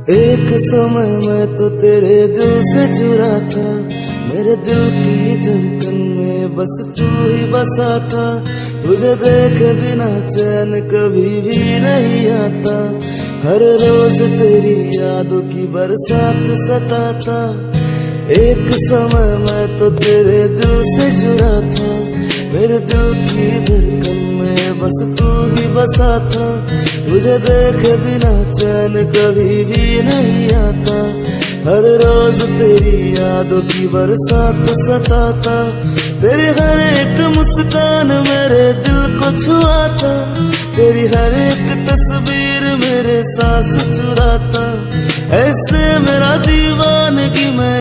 एक समय मैं तो तेरे दिल से जुड़ा था, मेरे दिल की धड़कन में बस तू ही बसा था। तुझे देखे बिना चैन कभी भी नहीं आता, हर रोज तेरी यादों की बरसात सताता। एक समय मैं तो तेरे दिल से जुड़ा था, मेरे दिल की धड़कन में बस तू ही बसा था। तुझे देखे बिना चैन कभी भी नहीं आता, हर रोज तेरी यादों की बरसात सताता। तेरी हर एक मुस्कान मेरे दिल को छुआता, तेरी हर एक तस्वीर मेरे सांस चुराता।